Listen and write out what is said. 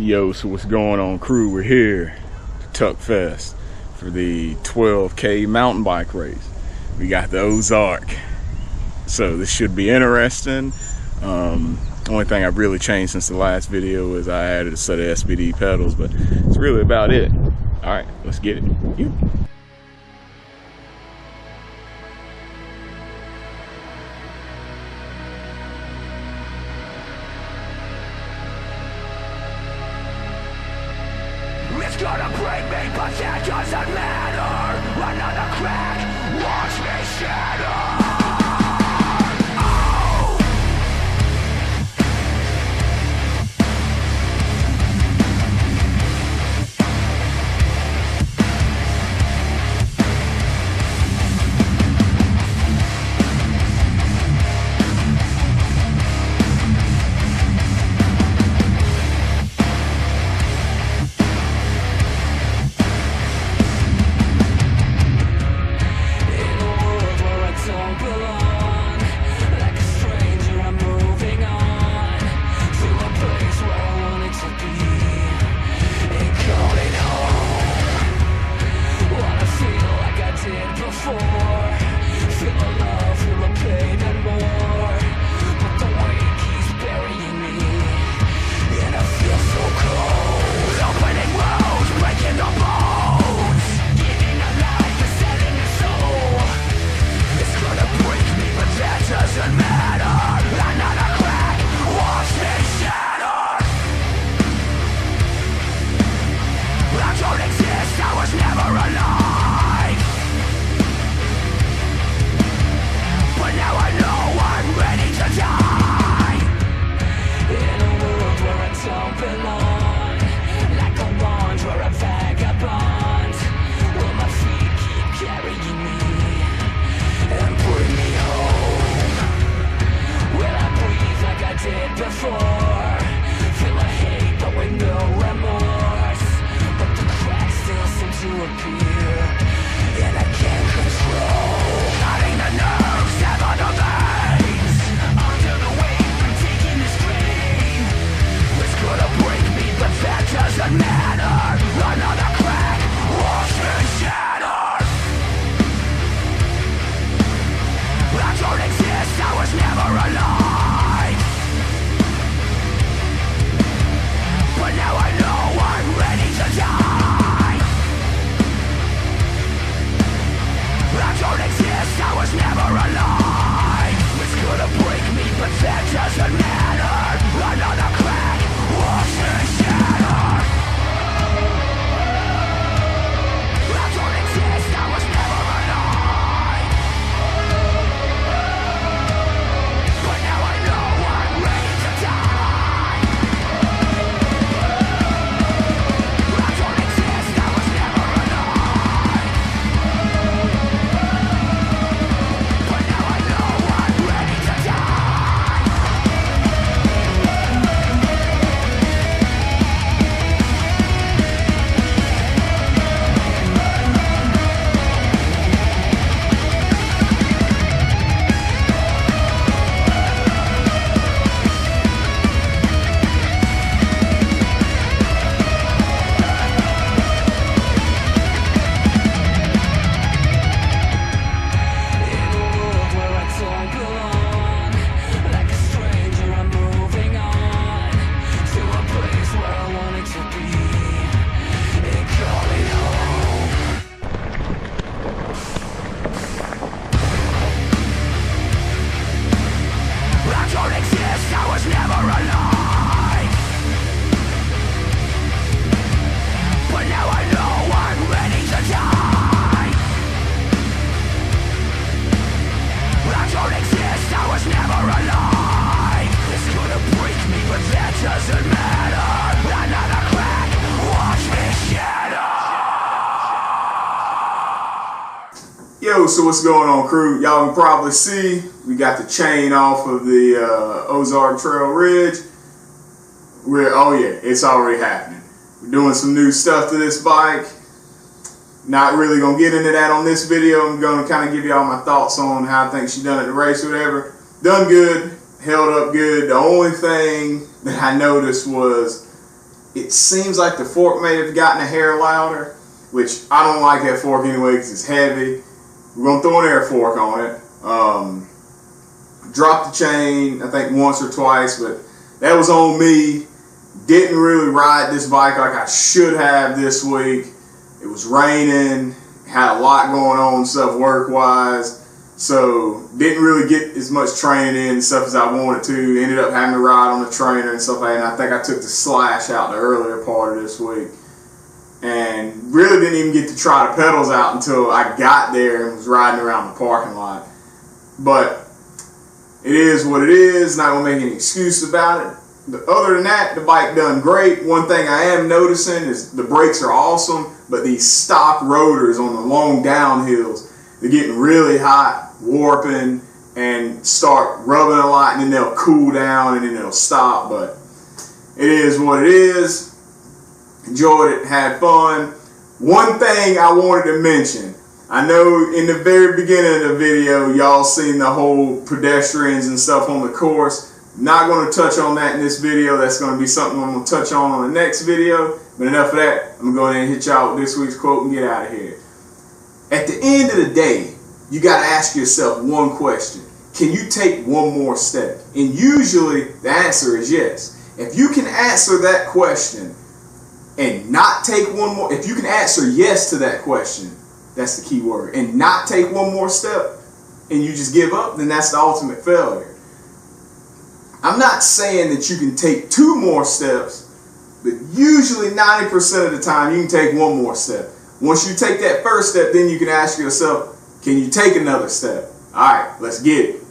Yo, so what's going on, crew? We're here at Tuckfest for the 12K mountain bike race. We got the Ozark, so this should be interesting. Only thing I've really changed since the last video is I added a set of SBD pedals, but it's really about it. All right, let's get it. It's gonna break me, but that doesn't matter. Another crack, watch me shatter. Yo, so what's going on, crew? Y'all can probably see we got the chain off of the Ozark Trail Ridge. Oh yeah, it's already happening. We're doing some new stuff to this bike. Not really gonna get into that on this video. I'm gonna kind of give y'all my thoughts on how I think she done at the race or whatever. Done good, held up good. The only thing that I noticed was it seems like the fork may have gotten a hair louder, which I don't like that fork anyway because it's heavy. We're going to throw an air fork on it. Dropped the chain, I think once or twice, but that was on me. Didn't really ride this bike like I should have this week. It was raining, had a lot going on stuff work-wise, so didn't really get as much training in and stuff as I wanted to. Ended up having to ride on the trainer and stuff like that, and I think I took the slash out the earlier part of this week. And really didn't even get to try the pedals out until I got there and was riding around the parking lot. But it is what it is, not going to make any excuse about it. But other than that, the bike done great. One thing I am noticing is the brakes are awesome, but these stock rotors on the long downhills, they're getting really hot, warping, and start rubbing a lot, and then they'll cool down, and then they'll stop. But it is what it is. Enjoyed it, had fun. One thing I wanted to mention, I know in the very beginning of the video, y'all seen the whole pedestrians and stuff on the course. Not going to touch on that in this video. That's going to be something I'm going to touch on the next video. But enough of that. I'm going to go ahead and hit y'all with this week's quote and get out of here. At the end of the day, you got to ask yourself one question. Can you take one more step? And usually the answer is yes. If you can answer that question and not take one more, if you can answer yes to that question, that's the key word, and not take one more step, and you just give up, then that's the ultimate failure. I'm not saying that you can take 2 more steps, but usually 90% of the time you can take 1 more step. Once you take that first step, then you can ask yourself, can you take another step? All right, let's get it.